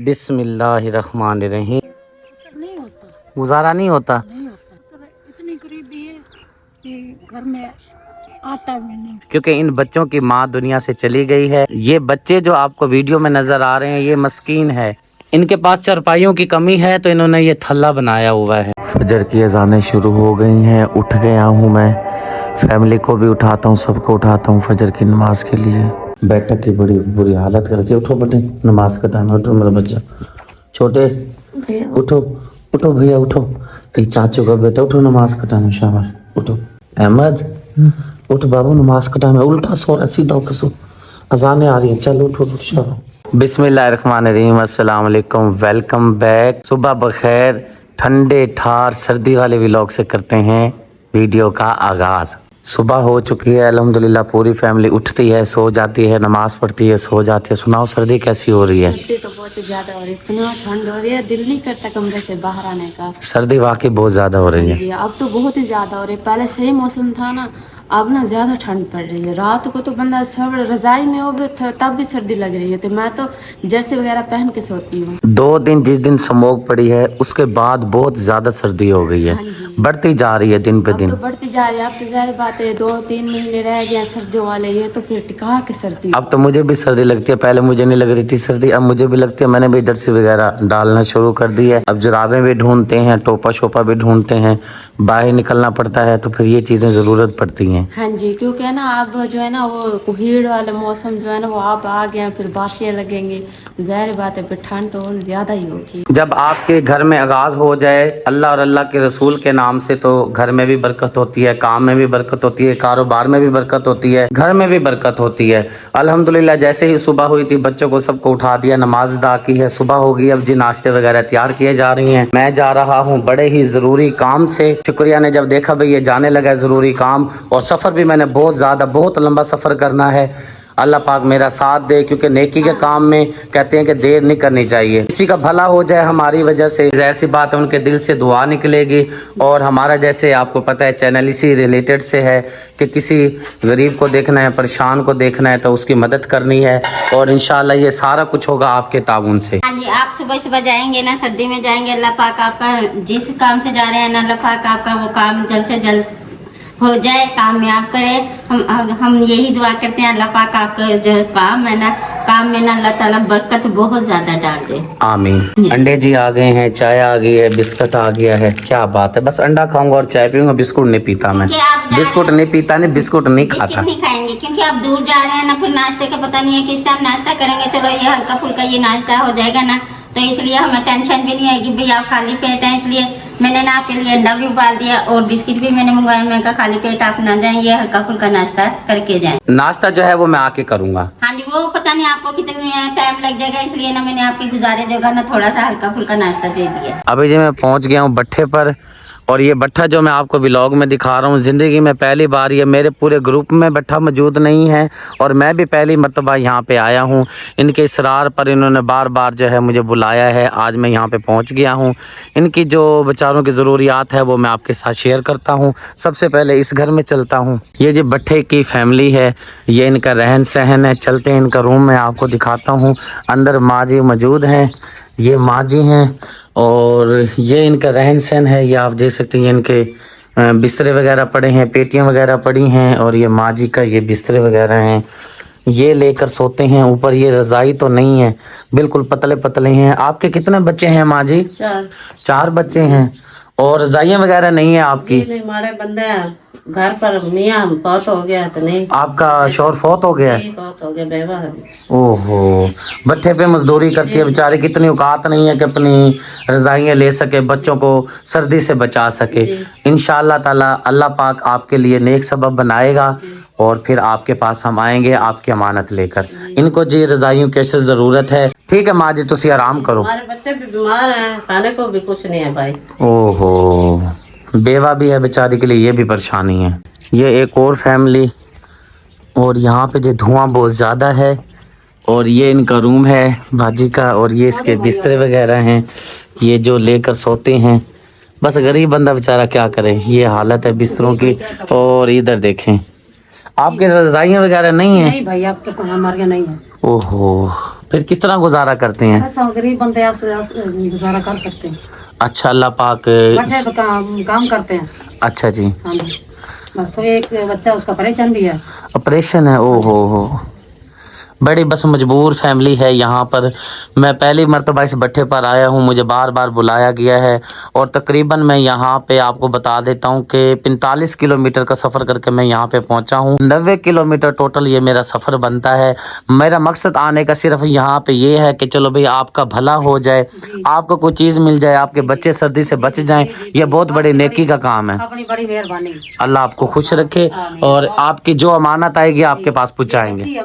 बिस्मिल्लाहिर्रहमानिर्रहीम। नहीं होता, गुजारा नहीं होता। नहीं होता। चलो इतनी गरीबी है कि घर में आटा भी नहीं। क्योंकि इन बच्चों की माँ दुनिया से चली गई है। ये बच्चे जो आपको वीडियो में नजर आ रहे हैं ये मस्कीन है, इनके पास चारपाइयों की कमी है तो इन्होंने ये थल्ला बनाया हुआ है। फजर की अज़ानें शुरू हो गई हैं। उठ गया हूँ मैं, फैमिली को भी उठाता हूँ, सबको उठाता हूँ फजर की नमाज के लिए। बैठक की बड़ी बुरी हालत करके उठो बेटे, नमाज का टाइम। उठो मेरा बच्चा, छोटे उठो, उठो भैया उठो, कहीं चाचू का बेटा उठो, नमाज का टाइम है, शाबाश उठो। अहमद उठ बाबू, नमाज का टाइम है। उल्टा सो रहा, सीधा होकर सो, अजानें आ रही हैं, चलो उठो उठो शाबाश। बिस्मिल्लाहिर्रहमानिर्रहीम, अस्सलाम वालेकुम, वेलकम बैक। सुबह बखैर, ठंडे ठार सर्दी वाले व्लॉग से करते हैं वीडियो का आगाज़। सुबह हो चुकी है अल्हम्दुलिल्लाह, पूरी फैमिली उठती है, सो जाती है, नमाज पढ़ती है, सो जाती है। सुनाओ सर्दी कैसी हो रही है? सर्दी तो बहुत ज्यादा हो रही है, इतना ठंड हो रही है, दिल नहीं करता कमरे से बाहर आने का। सर्दी वाकई बहुत ज़्यादा हो रही है जी अब तो बहुत ही ज्यादा हो रही है। पहले सही मौसम था ना, अब ना ज्यादा ठंड पड़ रही है। रात को तो बंदा सब रजाई में हो भी तब भी सर्दी लग रही है, तो मैं तो जर्सी वगैरह पहन के सोती हूँ। 2 दिन जिस दिन स्मोक पड़ी है उसके बाद बहुत ज़्यादा सर्दी हो गई है, हाँ जी। बढ़ती जा रही है दिन पे अब दिन। तो बढ़ती जा रही है। अब तो जाहिर बात है 2-3 महीने रह गए सर्दियों वाले, ये तो फिर टिका के सर्दी। अब तो मुझे भी सर्दी लगती है, पहले मुझे नहीं लग रही थी सर्दी, अब मुझे भी लगती है। मैंने भी जर्सी वगैरह डालना शुरू कर दी है। अब जुराबें भी ढूंढते हैं, टोपा शोपा भी ढूंढते हैं, बाहर निकलना पड़ता है तो फिर ये चीज़ें ज़रूरत पड़ती हैं। हाँ जी, क्योंकि है ना अब जो है ना वो भीड़ वाला मौसम जो है ना वो आप आ गए, फिर बारिशें लगेंगी, जाहिर बात है फिर ठंड तो और ज़्यादा ही होगी। जब आपके घर में आगाज़ हो जाए अल्लाह और अल्लाह के रसूल के नाम से तो घर में भी बरकत होती है, काम में भी बरकत होती है, कारोबार में भी बरकत होती है, घर में भी बरकत होती है। अल्हम्दुलिल्लाह जैसे ही सुबह हुई थी बच्चों को सबको उठा दिया, नमाज अदा की है, सुबह होगी। अब जी नाश्ते वगैरह तैयार किए जा रही हैं। मैं जा रहा हूँ बड़े ही ज़रूरी काम से। शुक्रिया ने जब देखा भाई ये जाने लगा ज़रूरी काम, और सफ़र भी मैंने बहुत लंबा सफ़र करना है। अल्लाह पाक मेरा साथ दे, क्योंकि नेकी के काम में कहते हैं कि देर नहीं करनी चाहिए। किसी का भला हो जाए हमारी वजह से, ज़ाहिर सी बात है उनके दिल से दुआ निकलेगी। और हमारा जैसे आपको पता है चैनल इसी रिलेटेड से है कि किसी गरीब को देखना है, परेशान को देखना है तो उसकी मदद करनी है, और इंशाल्लाह ये सारा कुछ होगा आपके ताउन से। हाँ जी, आप सुबह सुबह जाएंगे ना, सर्दी में जाएंगे, अल्लाह पाक आपका जिस काम से जा रहे हैं ना, अल्लाह पाक आपका वो काम जल्द से जल्द हो जाए, कामयाब करे। हम यही दुआ करते हैं, अल्लाह पाक आपका जो काम है ना, काम में ना अल्लाह ताला बरकत बहुत ज़्यादा डाल दे, आमीन। अंडे जी आ गए हैं, चाय आ गई है, बिस्कुट आ गया है, क्या बात है। बस अंडा खाऊंगा और चाय पीऊंगा, बिस्कुट नहीं पीता मैं, बिस्कुट नहीं पीता, नहीं बिस्कुट नहीं खाता, नहीं खाएंगे क्योंकि आप दूर जा रहे हैं ना, फिर नाश्ते का पता नहीं है किस टाइम नाश्ता करेंगे। चलो ये हल्का फुल्का ये नाश्ता हो जाएगा ना, तो इसलिए हमें टेंशन भी नहीं आएगी भाई आप खाली पेट हैं। इसलिए मैंने ना आपके लिए अंडा भी उबाल दिया और बिस्किट भी मैंने मंगवाया। मैं कहा खाली पेट आप ना जाएं, ये हल्का फुल्का नाश्ता करके जाएं। नाश्ता जो है वो मैं आके करूंगा। हाँ जी, वो पता नहीं आपको कितनी टाइम लग जाएगा, इसलिए ना मैंने आपकी गुजारे जगह ना थोड़ा सा हल्का फुल्का नाश्ता दे दिया। अभी जी मैं पहुंच गया हूँ भट्ठे पर, और ये भट्ठा जो मैं आपको व्लॉग में दिखा रहा हूँ ज़िंदगी में पहली बार, ये मेरे पूरे ग्रुप में भट्ठा मौजूद नहीं है और मैं भी पहली मर्तबा यहाँ पे आया हूँ। इनके इसरार पर इन्होंने बार बार जो है मुझे बुलाया है, आज मैं यहाँ पे पहुँच गया हूँ। इनकी जो बेचारों की ज़रूरियात है वो मैं आपके साथ शेयर करता हूँ। सबसे पहले इस घर में चलता हूँ। ये जो भट्ठे की फैमिली है, ये इनका रहन सहन है। चलते हैं इनका रूम में आपको दिखाता हूँ। अंदर माँ जी मौजूद हैं, ये माँ जी हैं, और ये इनका रहन सहन है। ये आप देख सकते हैं, ये इनके बिस्तरे वगैरह पड़े हैं, पेटियां वगैरह पड़ी हैं, और ये माँ जी का ये बिस्तरे वगैरह हैं, ये लेकर सोते हैं। ऊपर ये रज़ाई तो नहीं है, बिल्कुल पतले पतले हैं। आपके कितने बच्चे हैं माँ जी? 4 बच्चे हैं, और रज़ाइयाँ वगैरह नहीं है आपकी? नहीं, हमारे बंदे घर पर मियाँ फौत हो गया तो नहीं। आपका शौहर फौत हो गया? फौत हो गया, बेवा है। ओहो, भट्ठे पे मजदूरी करती है बेचारे, कितनी औकात नहीं है कि अपनी रज़ाइयाँ ले सके, बच्चों को सर्दी से बचा सके। इंशाअल्लाह ताला अल्लाह पाक आपके लिए नेक सबब बनाएगा, और फिर आपके पास हम आएंगे आपकी अमानत लेकर। इनको जी रज़ाइयों की ऐसे ज़रूरत है। ठीक है माँ जी, तुसी आराम करो। हमारे बच्चे भी बीमार हैं, खाने को भी कुछ नहीं है भाई। ओहो, बेवा भी है बेचारी के लिए, ये भी परेशानी है। ये एक और फैमिली, और यहाँ पे जो धुआं बहुत ज़्यादा है, और ये इनका रूम है बाजी का, और ये इसके बिस्तरे वगैरह हैं, ये जो लेकर सोते हैं। बस गरीब बंदा बेचारा क्या करे, ये हालत है बिस्तरों की। और इधर देखें, आपके रज़ाइयाँ वगैरह नहीं है? नहीं भाई, आपके हमारे नहीं है। ओहो, फिर किस तरह गुजारा करते हैं? बस हम गरीब बंदे ऐसे गुजारा कर सकते हैं। अच्छा, अल्लाह पाक। बच्चे तो काम करते हैं। अच्छा जी। हाँ जी, बस तो एक बच्चा उसका ऑपरेशन भी है। ऑपरेशन है? ओ हो, बड़ी बस मजबूर फैमिली है यहाँ पर। मैं पहली मर्तबा इस भट्ठे पर आया हूँ, मुझे बार बार बुलाया गया है और तकरीबन मैं यहाँ पे आपको बता देता हूँ कि 45 किलोमीटर का सफ़र करके मैं यहाँ पे पहुँचा हूँ। 90 किलोमीटर टोटल ये मेरा सफ़र बनता है। मेरा मकसद आने का सिर्फ यहाँ पे ये है कि चलो भाई आपका भला हो जाए, आपको कोई चीज़ मिल जाए, आपके बच्चे सर्दी से बच जाएँ। ये बहुत बड़ी नेकी का काम है। अपनी बड़ी मेहरबानी। अल्लाह आपको खुश रखे और आपकी जो अमानत आएगी आपके पास पहुँचाएँगे।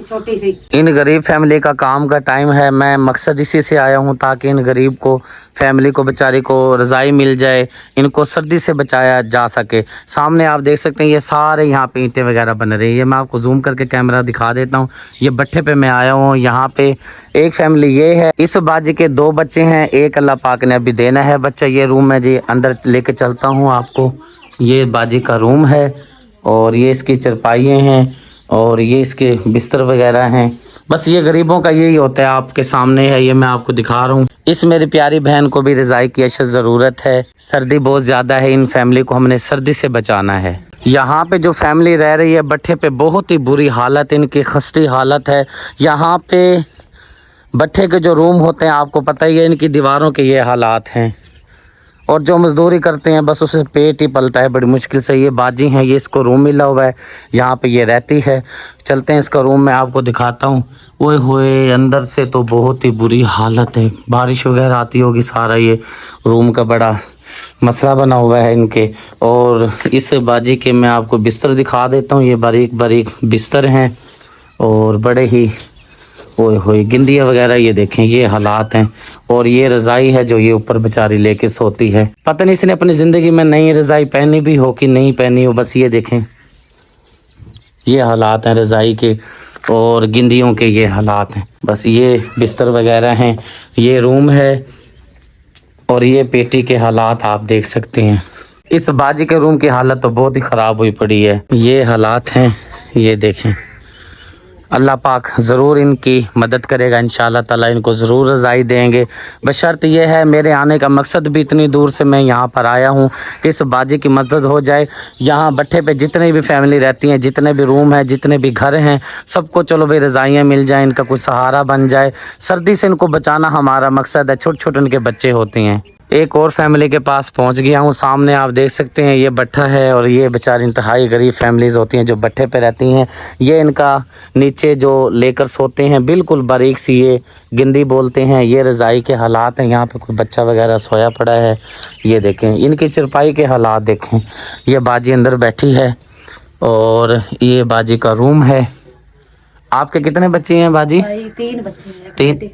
छोटी सी इन गरीब फैमिली का काम का टाइम है। मैं मकसद इसी से आया हूँ ताकि इन गरीब को, फैमिली को, बेचारी को रज़ाई मिल जाए, इनको सर्दी से बचाया जा सके। सामने आप देख सकते हैं ये सारे यहाँ पे ईंटें वगैरह बन रही है। मैं आपको जूम करके कैमरा दिखा देता हूँ। ये भट्ठे पे मैं आया हूँ। यहाँ पे एक फैमिली ये है, इस बाजी के 2 बच्चे हैं, एक अल्लाह पाक ने अभी देना है बच्चा। ये रूम है जी, अंदर लेके चलता हूँ आपको। ये बाजी का रूम है और ये इसकी चरपाइयाँ हैं और ये इसके बिस्तर वगैरह हैं। बस ये गरीबों का यही होता है, आपके सामने है, ये मैं आपको दिखा रहा हूँ। इस मेरी प्यारी बहन को भी रज़ाई की अशद ज़रूरत है। सर्दी बहुत ज़्यादा है, इन फैमिली को हमने सर्दी से बचाना है। यहाँ पे जो फैमिली रह रही है भट्ठे पे, बहुत ही बुरी हालत, इनकी खस्ती हालत है। यहाँ पे भट्ठे के जो रूम होते हैं आपको पता ही है, इनकी दीवारों के ये हालात हैं और जो मजदूरी करते हैं बस उसे पेट ही पलता है बड़ी मुश्किल से। ये बाजी हैं, ये इसको रूम मिला हुआ है, यहाँ पे ये रहती है। चलते हैं इसका रूम मैं आपको दिखाता हूँ। ओए होए, अंदर से तो बहुत ही बुरी हालत है, बारिश वगैरह आती होगी, सारा ये रूम का बड़ा मसला बना हुआ है इनके। और इस बाजी के मैं आपको बिस्तर दिखा देता हूँ। ये बारीक बारीक बिस्तर हैं और बड़े ही ओए होए गिंदियाँ वगैरह, ये देखें ये हालात हैं। और ये रज़ाई है जो ये ऊपर बेचारी लेके सोती है। पता नहीं इसने अपनी ज़िंदगी में नई रज़ाई पहनी भी हो कि नहीं पहनी हो। बस ये देखें ये हालात हैं रज़ाई के और गिंदियों के, ये हालात हैं। बस ये बिस्तर वगैरह हैं, ये रूम है और ये पेटी के हालात आप देख सकते हैं। इस बाजी के रूम की हालत तो बहुत ही ख़राब हुई पड़ी है। ये हालात हैं, ये देखें। अल्लाह पाक ज़रूर इनकी मदद करेगा, इंशाअल्लाह ताला इनको ज़रूर रज़ाई देंगे। बशर्त ये है, मेरे आने का मकसद भी इतनी दूर से मैं यहाँ पर आया हूँ कि इस बाजी की मदद हो जाए। यहाँ भट्ठे पे जितने भी फैमिली रहती हैं, जितने भी रूम हैं, जितने भी घर हैं, सबको चलो भाई रज़ाइयाँ मिल जाएँ, इनका कोई सहारा बन जाए। सर्दी से इनको बचाना हमारा मकसद है। छोटे छोटे इनके बच्चे होते हैं। एक और फैमिली के पास पहुंच गया हूं। सामने आप देख सकते हैं ये भट्ठा है और ये बेचारी इंतहाई गरीब फैमिलीज़ होती हैं जो भट्ठे पे रहती हैं। ये इनका नीचे जो लेकर सोते हैं, बिल्कुल बारीक सी ये गिंदी बोलते हैं। ये रज़ाई के हालात हैं, यहाँ पे कोई बच्चा वगैरह सोया पड़ा है। ये देखें इनकी चरपाई के हालात देखें। ये बाजी अंदर बैठी है और ये बाजी का रूम है। आपके कितने बच्चे हैं बाजी? 3 बच्चे हैं। 3,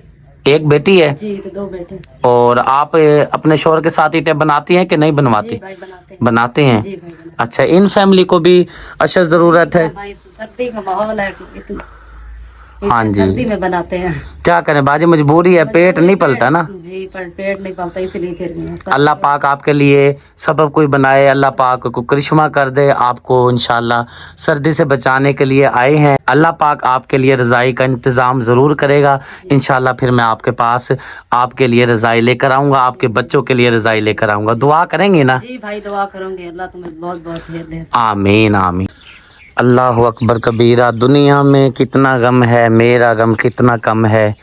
एक बेटी है जी, तो 2 बेटे। और आप अपने शोहर के साथ ईंटें बनाती हैं कि नहीं बनवाती? जी भाई बनाते हैं। बनाते हैं। जी भाई बनाते अच्छा, इन फैमिली को भी अशद ज़रूरत है। हैं। भाई सर्दी का माहौल है, हाँ जी, सर्दी में बनाते हैं। क्या करें बाजी, मजबूरी है, पेट नहीं पलता ना। जी, पर पेट नहीं पलता, इसलिए फिर भी अल्लाह पाक आपके लिए सबब कोई बनाए, अल्लाह पाक को करिश्मा कर दे। आपको इंशाल्लाह सर्दी से बचाने के लिए आए हैं। अल्लाह पाक आपके लिए रज़ाई का इंतज़ाम ज़रूर करेगा इंशाल्लाह। फिर मैं आपके पास आपके लिए रज़ाई लेकर आऊँगा, आपके बच्चों के लिए रज़ाई लेकर आऊँगा। दुआ करेंगे ना? जी भाई दुआ करूँगे, अल्लाह तुम्हें बहुत बहुत खैर दे। आमीन आमीन। अल्लाह अकबर कबीरा। दुनिया में कितना गम है, मेरा गम कितना कम है।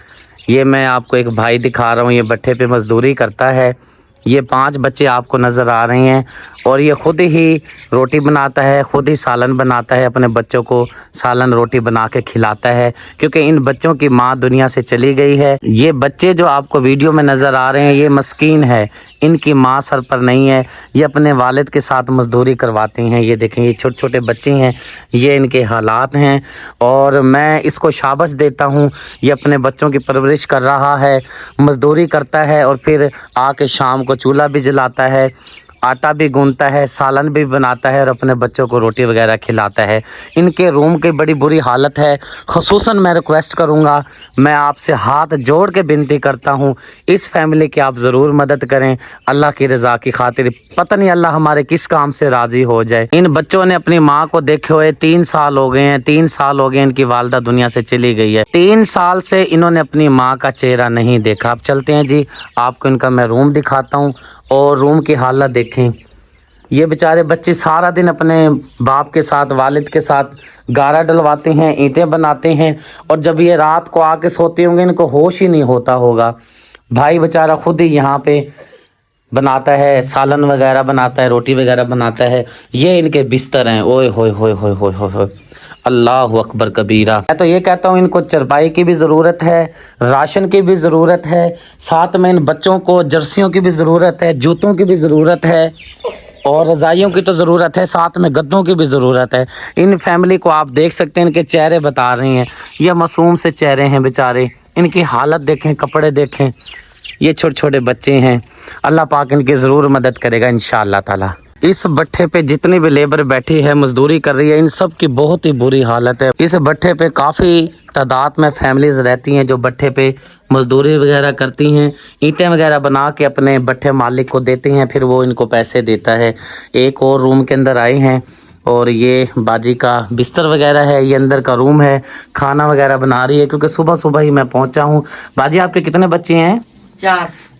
ये मैं आपको एक भाई दिखा रहा हूँ, ये भट्ठे पे मजदूरी करता है। ये 5 बच्चे आपको नज़र आ रहे हैं और ये ख़ुद ही रोटी बनाता है, ख़ुद ही सालन बनाता है, अपने बच्चों को सालन रोटी बना के खिलाता है क्योंकि इन बच्चों की माँ दुनिया से चली गई है। ये बच्चे जो आपको वीडियो में नज़र आ रहे हैं ये मस्कीन है, इनकी माँ सर पर नहीं है। ये अपने वालिद के साथ मजदूरी करवाते हैं। ये देखें ये छोटे छोटे बच्चे हैं, ये इनके हालात हैं और मैं इसको शाबाश देता हूँ। ये अपने बच्चों की परवरिश कर रहा है, मजदूरी करता है और फिर आके शाम को चूल्हा भी जलाता है। आटा भी गूंथता है, सालन भी बनाता है और अपने बच्चों को रोटी वगैरह खिलाता है। इनके रूम की बड़ी बुरी हालत है। ख़ुसूसन मैं रिक्वेस्ट करूँगा, मैं आपसे हाथ जोड़ के विनती करता हूँ, इस फैमिली की आप ज़रूर मदद करें अल्लाह की रज़ा की खातिर। पता नहीं अल्लाह हमारे किस काम से राज़ी हो जाए। इन बच्चों ने अपनी माँ को देखे हुए 3 साल हो गए हैं। 3 साल हो गए इनकी वालदा दुनिया से चली गई है। 3 साल से इन्होंने अपनी माँ का चेहरा नहीं देखा। अब चलते हैं जी, आपको इनका मैं रूम दिखाता हूँ और रूम की हालत देखें। ये बेचारे बच्चे सारा दिन अपने बाप के साथ, वालिद के साथ गारा डलवाते हैं, ईंटें बनाते हैं और जब ये रात को आके सोते होंगे इनको होश ही नहीं होता होगा। भाई बेचारा खुद ही यहाँ पे बनाता है, सालन वगैरह बनाता है, रोटी वगैरह बनाता है। ये इनके बिस्तर हैं। ओए होए होए होए होए होए होए, अल्लाह अकबर कबीरा। मैं तो ये कहता हूँ इनको चरपाई की भी ज़रूरत है, राशन की भी ज़रूरत है, साथ में इन बच्चों को जर्सियों की भी ज़रूरत है, जूतों की भी ज़रूरत है और रज़ाइयों की तो ज़रूरत है, साथ में गद्दों की भी ज़रूरत है। इन फैमिली को आप देख सकते हैं, इनके चेहरे बता रहे हैं, ये मासूम से चेहरे हैं बेचारे। इनकी हालत देखें, कपड़े देखें, ये छोटे छोटे बच्चे हैं। अल्लाह पाक इनकी ज़रूर मदद करेगा इंशाअल्लाह ताला। इस भट्ठे पे जितनी भी लेबर बैठी है, मजदूरी कर रही है, इन सब की बहुत ही बुरी हालत है। इस भट्ठे पे काफ़ी तादाद में फैमिलीज़ रहती हैं जो भट्ठे पे मजदूरी वगैरह करती हैं, ईंटें वगैरह बना के अपने भट्ठे मालिक को देते हैं, फिर वो इनको पैसे देता है। एक और रूम के अंदर आए हैं और ये बाजी का बिस्तर वगैरह है, ये अंदर का रूम है, खाना वगैरह बना रही है क्योंकि सुबह सुबह ही मैं पहुंचा हूँ। बाजी आपके कितने बच्चे हैं?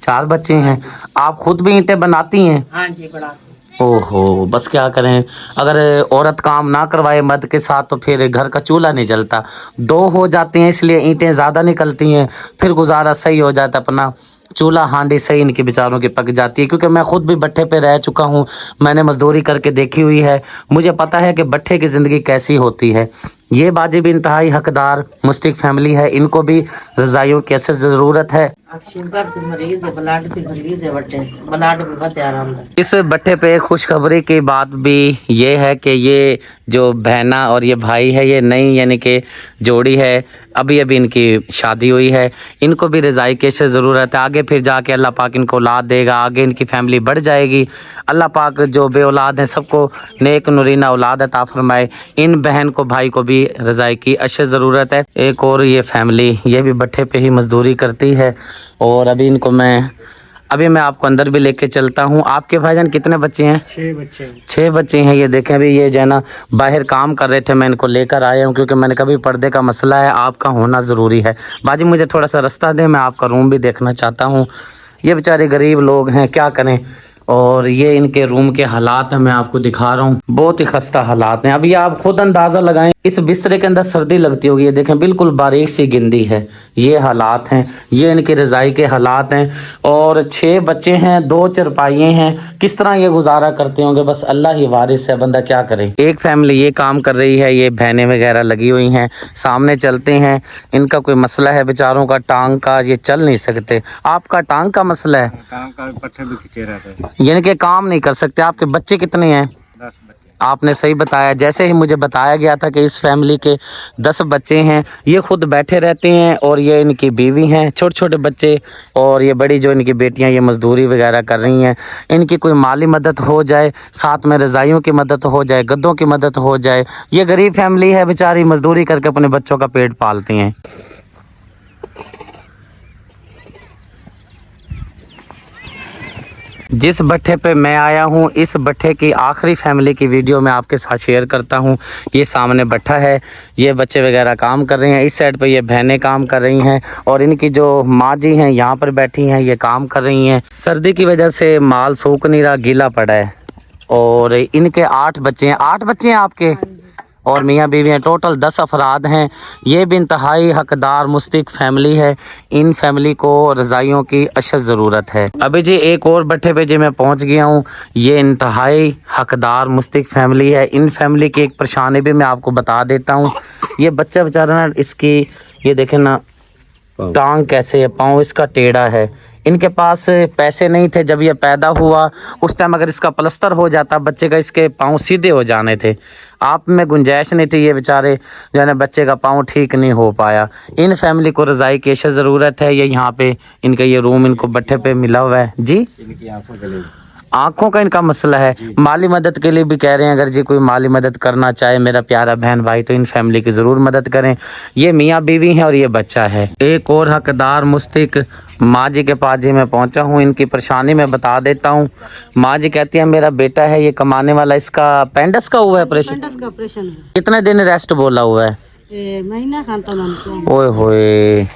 4 बच्चे हैं। आप खुद भी ईंटें बनाती हैं? हाँ जी, बनाती। ओहो, बस क्या करें, अगर औरत काम ना करवाए मर्द के साथ तो फिर घर का चूल्हा नहीं जलता। 2 हो जाते हैं इसलिए ईंटें ज़्यादा निकलती हैं, फिर गुजारा सही हो जाता, अपना चूल्हा हांडी सही इनके बेचारों की पक जाती है। क्योंकि मैं खुद भी भट्ठे पे रह चुका हूँ, मैंने मजदूरी करके देखी हुई है, मुझे पता है कि भट्ठे की ज़िंदगी कैसी होती है। ये बाजी भी इंतहाई हकदार मुस्तिक फैमिली है, इनको भी रज़ाइयों की ऐसे ज़रूरत है। शुगर की मरीज है, ब्लड की मरीज है, ब्लड भी बहुत आराम है। इस भट्ठे पे खुशखबरी की बात भी ये है कि ये जो बहना और ये भाई है, ये नई यानी कि जोड़ी है, अभी अभी इनकी शादी हुई है। इनको भी रज़ाई की ज़रूरत है, आगे फिर जाके अल्लाह पाक इनको औलाद देगा, आगे इनकी फैमिली बढ़ जाएगी। अल्लाह पाक जो बे औलाद हैं सबको नेक नुरीना औलाद अता फरमाए। इन बहन को, भाई को भी रज़ाई की अशद ज़रूरत है। एक और ये फैमिली, ये भी भट्ठे पे ही मजदूरी करती है और अभी मैं आपको अंदर भी लेके चलता हूँ। आपके भाईजान कितने बच्चे हैं? 6 बच्चे हैं। ये देखें, अभी ये जो है ना बाहर काम कर रहे थे, मैं इनको लेकर आया हूँ क्योंकि मैंने कभी पर्दे का मसला है, आपका होना ज़रूरी है। बाजी मुझे थोड़ा सा रास्ता दें, मैं आपका रूम भी देखना चाहता हूँ। ये बेचारे गरीब लोग हैं, क्या करें। और ये इनके रूम के हालात हैं, मैं आपको दिखा रहा हूँ, बहुत ही खस्ता हालात हैं। अभी आप खुद अंदाज़ा लगाएं, इस बिस्तरे के अंदर सर्दी लगती होगी। ये देखें, बिल्कुल बारीक सी गिंदी है। ये हालात हैं, ये इनकी रज़ाई के हालात हैं। और 6 बच्चे हैं, 2 चरपाइयाँ हैं, किस तरह ये गुजारा करते होंगे, बस अल्लाह ही वारिस है, बंदा क्या करे। एक फैमिली ये काम कर रही है, ये बहनें वगैरह लगी हुई हैं। सामने चलते हैं, इनका कोई मसला है बेचारों का, टांग का, ये चल नहीं सकते। आपका टांग का मसला है? टांग का पट्टे भी खींचे रहते हैं, यानी कि काम नहीं कर सकते। आपके बच्चे कितने हैं? 10 बच्चे। आपने सही बताया, जैसे ही मुझे बताया गया था कि इस फैमिली के 10 बच्चे हैं। ये खुद बैठे रहते हैं और ये इनकी बीवी हैं, छोटे छोटे बच्चे, और ये बड़ी जो इनकी बेटियां ये मजदूरी वगैरह कर रही हैं। इनकी कोई माली मदद हो जाए, साथ में रज़ाइयों की मदद हो जाए, गद्दों की मदद हो जाए। ये गरीब फैमिली है बेचारी, मजदूरी करके अपने बच्चों का पेट पालती हैं। जिस भट्ठे पे मैं आया हूँ, इस भट्ठे की आखिरी फैमिली की वीडियो मैं आपके साथ शेयर करता हूँ। ये सामने भट्ठा है, ये बच्चे वगैरह काम कर रहे हैं, इस साइड पे ये बहनें काम कर रही हैं और इनकी जो माँ जी हैं यहाँ पर बैठी हैं, ये काम कर रही हैं। सर्दी की वजह से माल सूख नहीं रहा, गीला पड़ा है। और इनके 8 बच्चे हैं। 8 बच्चे हैं आपके और मियाँ बीवी हैं, टोटल 10 अफराद हैं। ये भी इंतहाई हकदार मुस्तिक फैमिली है। इन फैमिली को रज़ाइयों की अशद ज़रूरत है। अभी जी एक और भट्ठे पे जी मैं पहुंच गया हूँ। ये इंतहाई हकदार मुस्तिक फैमिली है। इन फैमिली की एक परेशानी भी मैं आपको बता देता हूँ। ये बच्चा बेचारा ना, इसकी ये देखें ना टांग कैसे है, पाँव इसका टेढ़ा है। इनके पास पैसे नहीं थे जब ये पैदा हुआ, उस टाइम अगर इसका प्लास्टर हो जाता बच्चे का, इसके पाँव सीधे हो जाने थे। आप में गुंजाइश नहीं थी, ये बेचारे जो है ना बच्चे का पाँव ठीक नहीं हो पाया। इन फैमिली को रज़ाई की ज़रूरत है। ये यहाँ पे इनका ये रूम इनको भट्ठे पे मिला हुआ है जी। इनकी आंखों जलेगी, आंखों का इनका मसला है। माली मदद के लिए भी कह रहे हैं, अगर जी कोई माली मदद करना चाहे मेरा प्यारा बहन भाई तो इन फैमिली की ज़रूर मदद करें। ये मियाँ बीवी हैं और ये बच्चा है। एक और हकदार मुस्तहिक माँ जी के पास जी मैं पहुँचा हूँ। इनकी परेशानी मैं बता देता हूँ। माँ जी कहती है मेरा बेटा है ये कमाने वाला, इसका पेंडस का हुआ है ऑपरेशन। पेंडस का ऑपरेशन है, कितने दिन रेस्ट बोला हुआ है? महीना खाता मन। ओए होए,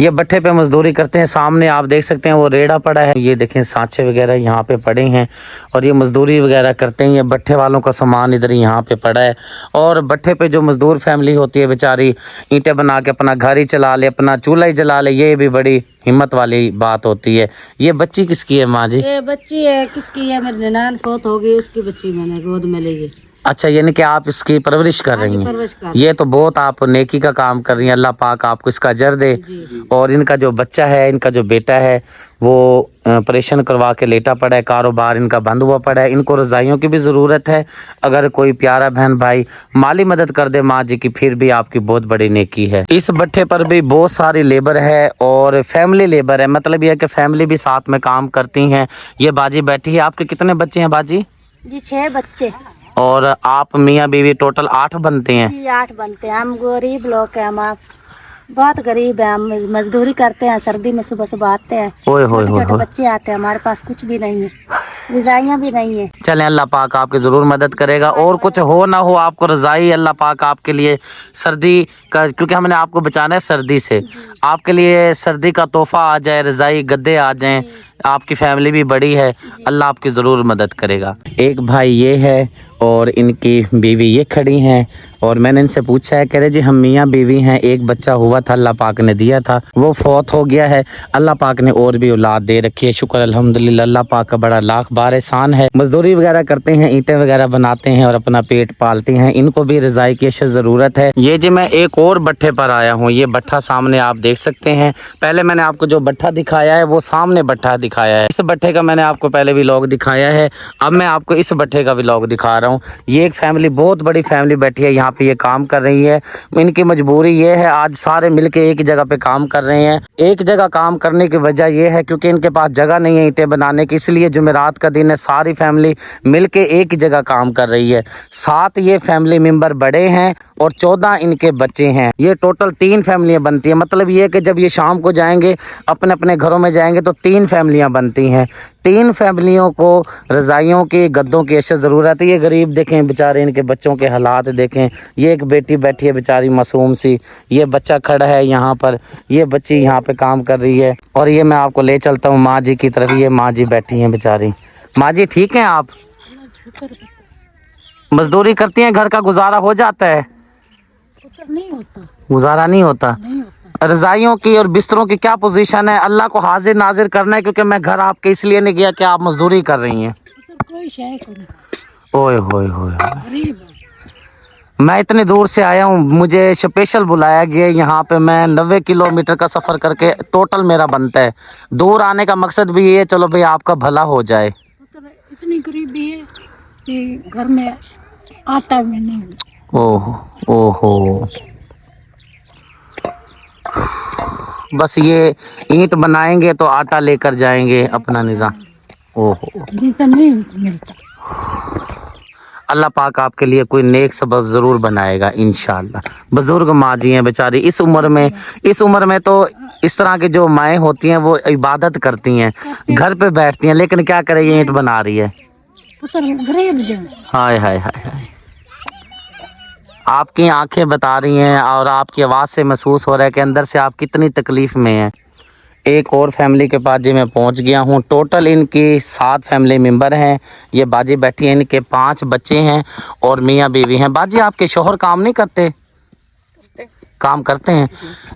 ये भट्ठे पे मजदूरी करते हैं। सामने आप देख सकते हैं वो रेड़ा पड़ा है, ये देखें सांचे वगैरह यहाँ पे पड़े हैं और ये मजदूरी वगैरह करते हैं। ये भट्ठे वालों का सामान इधर यहाँ पे पड़ा है। और भट्ठे पे जो मजदूर फैमिली होती है बेचारी ईंटें बना के अपना घर ही चला ले, अपना चूल्हा ही जला ले, ये भी बड़ी हिम्मत वाली बात होती है। ये बच्ची किसकी है माँ जी? ये बच्ची है किसकी है? मेरी ननान फौत हो गई, उसकी बच्ची मैंने गोद में ली है। अच्छा, यानी कि आप इसकी परवरिश कर रही हैं। परवरिश कर। ये तो बहुत आप नेकी का काम कर रही हैं। अल्लाह पाक आपको इसका अजर दे। और इनका जो बच्चा है, इनका जो बेटा है वो ऑपरेशन करवा के लेटा पड़ा है, कारोबार इनका बंद हुआ पड़ा है। इनको रज़ाइयों की भी ज़रूरत है। अगर कोई प्यारा बहन भाई माली मदद कर दे माँ जी की, फिर भी आपकी बहुत बड़ी नेकी है। इस भट्ठे पर भी बहुत सारी लेबर है और फैमिली लेबर है, मतलब ये है कि फैमिली भी साथ में काम करती हैं। ये बाजी बैठी है। आपके कितने बच्चे हैं बाजी? जी 6 बच्चे और आप मियाँ बीवी टोटल 8 बनते हैं? जी 8 बनते हैं। हम गरीब लोग हैं, हम आप बहुत गरीब है। हम मजदूरी करते हैं, सर्दी में सुबह सुबह आते हैं। छोटे बच्चे आते हैं, हमारे पास कुछ भी नहीं है, रजाइयाँ भी नहीं है। चलें, अल्लाह पाक आपकी ज़रूर मदद करेगा। और कुछ हो ना हो आपको रज़ाई अल्लाह पाक आपके लिए सर्दी का, क्योंकि हमने आपको बचाना है सर्दी से, आपके लिए सर्दी का तोहफा आ जाए, रज़ाई गद्दे आ जाएं। आपकी फैमिली भी बड़ी है, अल्लाह आपकी ज़रूर मदद करेगा। एक भाई ये है और इनकी बीवी ये खड़ी हैं। और मैंने इनसे पूछा है, कह रहे जी हम मियाँ बीवी हैं, एक बच्चा हुआ था अल्लाह पाक ने दिया था, वो फौत हो गया है। अल्लाह पाक ने और भी औलाद दे रखी है, शुक्र अल्हम्दुलिल्लाह। अल्लाह पाक का बड़ा लाख बार एहसान है। मजदूरी वगैरह करते हैं, ईंटें वगैरह बनाते हैं और अपना पेट पालते हैं। इनको भी रज़ाई की अशद ज़रूरत है। ये जी मैं एक और भट्ठे पर आया हूँ। ये भट्ठा सामने आप देख सकते हैं। पहले मैंने आपको जो भट्ठा दिखाया है वो सामने भट्ठा दिखाया है। इस भट्ठे का मैंने आपको पहले व्लॉग दिखाया है, अब मैं आपको इस भट्ठे का व्लॉग दिखा रहा हूँ। ये एक फैमिली, बहुत बड़ी फैमिली बैठी है यहाँ पे, ये काम कर रही है। इनकी मजबूरी ये है, आज सारे मिलके एक ही जगह पे काम कर रहे हैं। एक जगह काम करने की वजह यह है क्योंकि इनके पास जगह नहीं है ईंटें बनाने की, इसलिए जुमेरात का दिन है, सारी फैमिली मिलके एक ही जगह काम कर रही है। 7 ये फैमिली मेंबर बड़े हैं और 14 इनके बच्चे हैं। ये टोटल 3 फैमिलियाँ बनती हैं। मतलब ये कि जब ये शाम को जाएंगे अपने अपने घरों में जाएंगे तो 3 फैमिलियाँ बनती हैं। 3 फैमिलियों को रज़ाइयों की, गद्दों की अशद ज़रूरत है। ये गरीब देखें बेचारे, इनके बच्चों के हालात देखें। ये एक बेटी बैठी है बेचारी मासूम सी, ये बच्चा खड़ा है यहाँ पर, ये बच्ची यहाँ पे काम कर रही है। और ये मैं आपको ले चलता हूँ माँ जी की तरफ। ये माँ जी बैठी हैं बेचारी। माँ जी ठीक हैं आप? मजदूरी करती हैं, घर का गुजारा हो जाता है? नहीं होता, गुजारा नहीं होता। नहीं होता। रज़ाइयों की और बिस्तरों की क्या पोजीशन है? अल्लाह को हाजिर नाजिर करना है, क्योंकि मैं घर आपके इसलिए नहीं गया कि आप मजदूरी कर रही हैं। कोई शय करो, ओए होए होए, गरीब है। मैं इतनी दूर से आया हूँ, मुझे स्पेशल बुलाया गया यहाँ पे। मैं 90 किलोमीटर का सफ़र करके टोटल मेरा बनता है। दूर आने का मकसद भी ये है, चलो भाई आपका भला हो जाए। इतनी गरीबी है कि घर में आटा भी नहीं। ओहो ओहो, बस ये ईंट बनाएंगे तो आटा लेकर जाएंगे अपना निज़ाम। ओहो, तो नहीं मिलता। अल्लाह पाक आपके लिए कोई नेक सबब ज़रूर बनाएगा इंशाअल्लाह। बुजुर्ग माँ जी हैं बेचारी, इस उम्र में तो इस तरह की जो माएँ होती हैं वो इबादत करती हैं, घर पे बैठती हैं, लेकिन क्या करें ये ईंट बना रही है। गरीब जो हाय हाय हाय हाय, आपकी आंखें बता रही हैं और आपकी आवाज़ से महसूस हो रहा है कि अंदर से आप कितनी तकलीफ़ में हैं। एक और फैमिली के पास जी मैं पहुंच गया हूं। टोटल इनकी 7 फैमिली मेंबर हैं। ये बाजी बैठी हैं, इनके 5 बच्चे हैं और मियाँ बीवी हैं। बाजी आपके शोहर काम नहीं करते? काम करते हैं,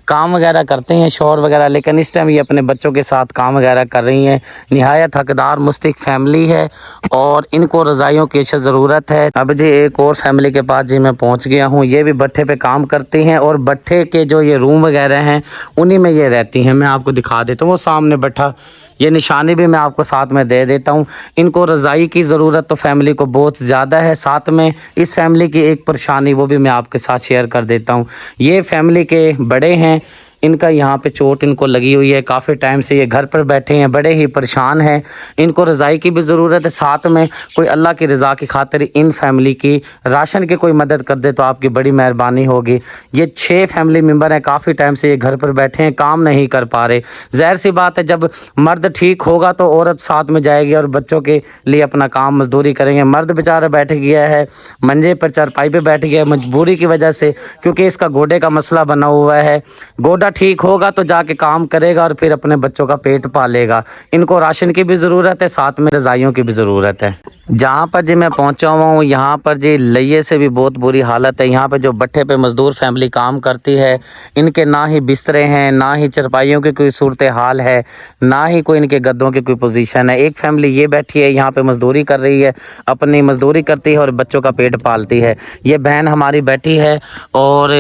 काम वगैरह करते हैं शोहर वगैरह, लेकिन इस टाइम ये अपने बच्चों के साथ काम वगैरह कर रही हैं। निहायत हकदार मुस्तहिक फैमिली है और इनको रज़ाइयों की ज़रूरत है। अब जी एक और फैमिली के पास जी मैं पहुंच गया हूं। ये भी भट्ठे पे काम करती हैं और भट्ठे के जो ये रूम वगैरह हैं उन्हीं में ये रहती हैं। मैं आपको दिखा देता हूँ, वो सामने भट्ठा, ये निशानी भी मैं आपको साथ में दे देता हूँ। इनको रज़ाई की ज़रूरत तो फैमिली को बहुत ज़्यादा है। साथ में इस फैमिली की एक परेशानी वो भी मैं आपके साथ शेयर कर देता हूँ। ये फैमिली के बड़े हैं, इनका यहाँ पे चोट इनको लगी हुई है, काफ़ी टाइम से ये घर पर बैठे हैं, बड़े ही परेशान हैं। इनको रज़ाई की भी ज़रूरत है, साथ में कोई अल्लाह की रज़ा की खातिर इन फैमिली की राशन की कोई मदद कर दे तो आपकी बड़ी मेहरबानी होगी। ये 6 फैमिली मेम्बर हैं, काफ़ी टाइम से ये घर पर बैठे हैं, काम नहीं कर पा रहे। ज़ाहिर सी बात है, जब मर्द ठीक होगा तो औरत साथ में जाएगी और बच्चों के लिए अपना काम मजदूरी करेंगे। मर्द बेचारा बैठ गया है मंजे पर, चारपाई पे बैठ गया है मजबूरी की वजह से, क्योंकि इसका गोडे का मसला बना हुआ है। गोडा ठीक होगा तो जाके काम करेगा और फिर अपने बच्चों का पेट पालेगा। इनको राशन की भी ज़रूरत है, साथ में रज़ाइयों की भी ज़रूरत है। जहाँ पर जी मैं पहुँचा हुआ हूँ, यहाँ पर जी लइये से भी बहुत बुरी हालत है। यहाँ पर जो भट्ठे पे मज़दूर फैमिली काम करती है, इनके ना ही बिस्तरे हैं, ना ही चरपाइयों की कोई सूरत हाल है, ना ही कोई इनके गद्दों की कोई पोजीशन है। एक फैमिली ये बैठी है यहाँ पे मज़दूरी कर रही है, अपनी मज़दूरी करती है और बच्चों का पेट पालती है। ये बहन हमारी बैठी है और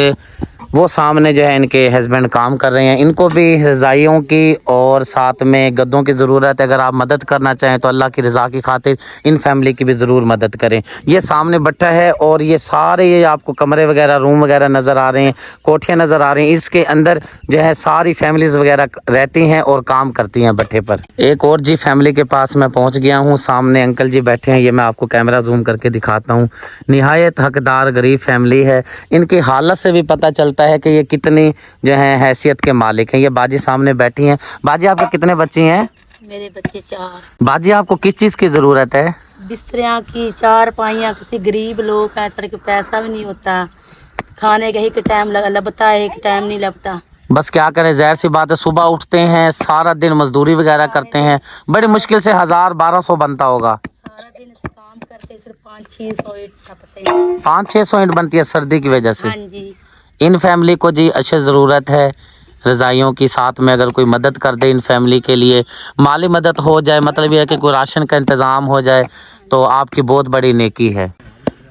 वो सामने जो है इनके हस्बैंड काम कर रहे हैं। इनको भी रज़ाइयों की और साथ में गद्दों की ज़रूरत है। अगर आप मदद करना चाहें तो अल्लाह की रज़ा की खातिर इन फैमिली की भी ज़रूर मदद करें। ये सामने भट्ठा है और ये सारे ये आपको कमरे वगैरह, रूम वगैरह नज़र आ रहे हैं, कोठियाँ नज़र आ रही हैं। इसके अंदर जो है सारी फैमिलीज़ वगैरह रहती हैं और काम करती हैं भट्ठे पर। एक और जी फैमिली के पास मैं पहुँच गया हूँ। सामने अंकल जी बैठे हैं, ये मैं आपको कैमरा जूम करके दिखाता हूँ। निहायत हकदार गरीब फैमिली है। इनकी हालत से भी पता चलता है कि ये कितनी जो है हैसियत के मालिक हैं। ये बाजी सामने बैठी हैं। बाजी आपके कितने बच्चे हैं? मेरे बच्चे 4। बाजी आपको किस चीज़ की ज़रूरत है? बिस्तरियाँ की, चारपाइयाँ। किसी गरीब लोग का सर के पैसा भी नहीं होता, खाने का एक टाइम लगता है, एक टाइम नहीं लगता। बस क्या करें, ज़ाहिर सी बात है, सुबह उठते हैं, सारा दिन मजदूरी वगैरह करते हैं, बड़ी मुश्किल से 1000-1200 बनता होगा। सारा दिन काम करते सिर्फ 500-600 ईंट खपते हैं। 500-600 ईंट बनती है सर्दी की वजह से। हाँ जी। इन फैमिली को जी अच्छी ज़रूरत है रज़ाइयों की, साथ में अगर कोई मदद कर दे इन फैमिली के लिए, माली मदद हो जाए, मतलब ये है कि कोई राशन का इंतज़ाम हो जाए तो आपकी बहुत बड़ी नेकी है।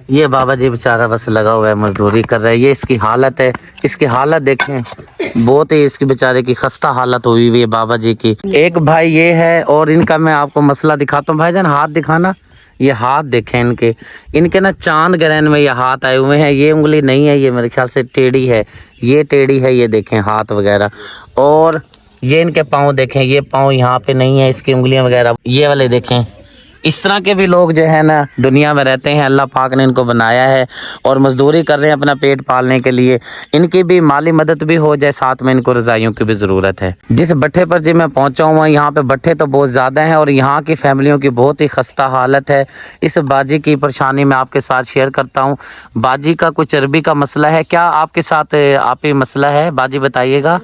ये बाबा जी बेचारा बस लगा हुआ है, मजदूरी कर रहा है। ये इसकी हालत है, इसकी हालत देखें, बहुत ही इसकी बेचारे की खस्ता हालत हुई हुई है बाबा जी की। एक भाई ये है और इनका मैं आपको मसला दिखाता हूँ। भाईजान हाथ दिखाना, ये हाथ देखें इनके ना चांद ग्रहण में ये हाथ आए हुए हैं। ये उंगली नहीं है, ये मेरे ख्याल से टेढ़ी है, ये टेढ़ी है, ये देखें हाथ वगैरह। और ये इनके पाँव देखें, ये पाँव यहाँ पे नहीं है, इसकी उंगलियां वगैरह ये वाले देखें। इस तरह के भी लोग जो है ना दुनिया में रहते हैं, अल्लाह पाक ने इनको बनाया है और मजदूरी कर रहे हैं अपना पेट पालने के लिए। इनकी भी माली मदद भी हो जाए, साथ में इनको रज़ाइयों की भी ज़रूरत है। जिस भट्ठे पर जी मैं पहुंचा हुआ, यहाँ पे भट्ठे तो बहुत ज़्यादा हैं और यहाँ की फैमिलियों की बहुत ही खस्ता हालत है। इस बाजी की परेशानी मैं आपके साथ शेयर करता हूँ। बाजी का कुछ चर्बी का मसला है, क्या आपके साथ आप ही मसला है? बाजी बताइएगा।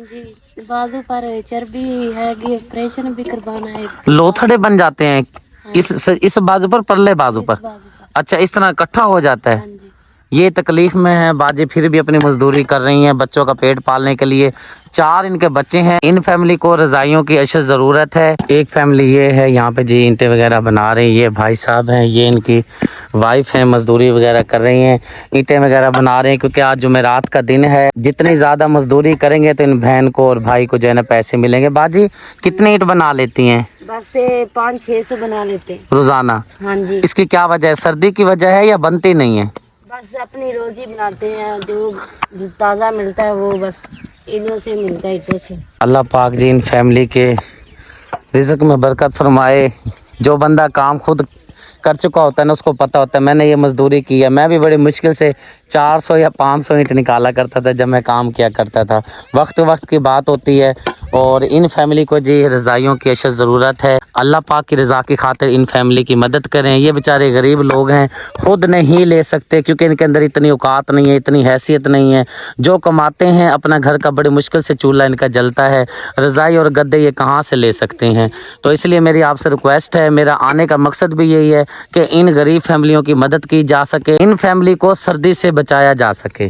बाजू पर चर्बी है, ऑपरेशन भी करवाना है। लोथड़े बन जाते हैं इस बाजू पर, परले बाजू पर। अच्छा, इस तरह इकट्ठा हो जाता है। ये तकलीफ में है बाजी, फिर भी अपनी मजदूरी कर रही हैं बच्चों का पेट पालने के लिए। 4 इनके बच्चे हैं। इन फैमिली को रज़ाइयों की अशद ज़रूरत है। एक फैमिली ये है, यहाँ पे जी ईंटें वगैरह बना रही है। ये भाई साहब हैं, ये इनकी वाइफ हैं, मजदूरी वगैरह कर रही हैं, ईंटें वगैरह बना रहे हैं, क्योंकि आज जुमेरात का दिन है। जितनी ज़्यादा मजदूरी करेंगे तो इन बहन को और भाई को जो है ना पैसे मिलेंगे। बाजी कितनी ईंट बना लेती हैं? बस 500-600 बना लेते हैं रोज़ाना। हाँ जी। इसकी क्या वजह है? सर्दी की वजह है या बनती नहीं है? बस अपनी रोजी बनाते हैं, जो ताज़ा मिलता है वो बस इन्हों से मिलता है, ईंटों से। अल्लाह पाक जी इन फैमिली के रिज़्क़ में बरकत फरमाए। जो बंदा काम खुद कर चुका होता है ना, उसको पता होता है। मैंने ये मजदूरी की है, मैं भी बड़ी मुश्किल से 400 या 500 ईंट निकाला करता था जब मैं काम किया करता था। वक्त की बात होती है और इन फैमिली को जी रज़ाइयों की अशद ज़रूरत है। अल्लाह पाक की रज़ा की खातिर इन फैमिली की मदद करें। ये बेचारे गरीब लोग हैं, ख़ुद नहीं ले सकते क्योंकि इनके अंदर इतनी औकात नहीं है, इतनी हैसियत नहीं है। जो कमाते हैं अपना घर का बड़ी मुश्किल से चूल्हा इनका जलता है, रज़ाई और गद्दे ये कहाँ से ले सकते हैं। तो इसलिए मेरी आपसे रिक्वेस्ट है, मेरा आने का मकसद भी यही है कि इन गरीब फैमिलियों की मदद की जा सके, इन फैमिली को सर्दी से बचाया जा सके।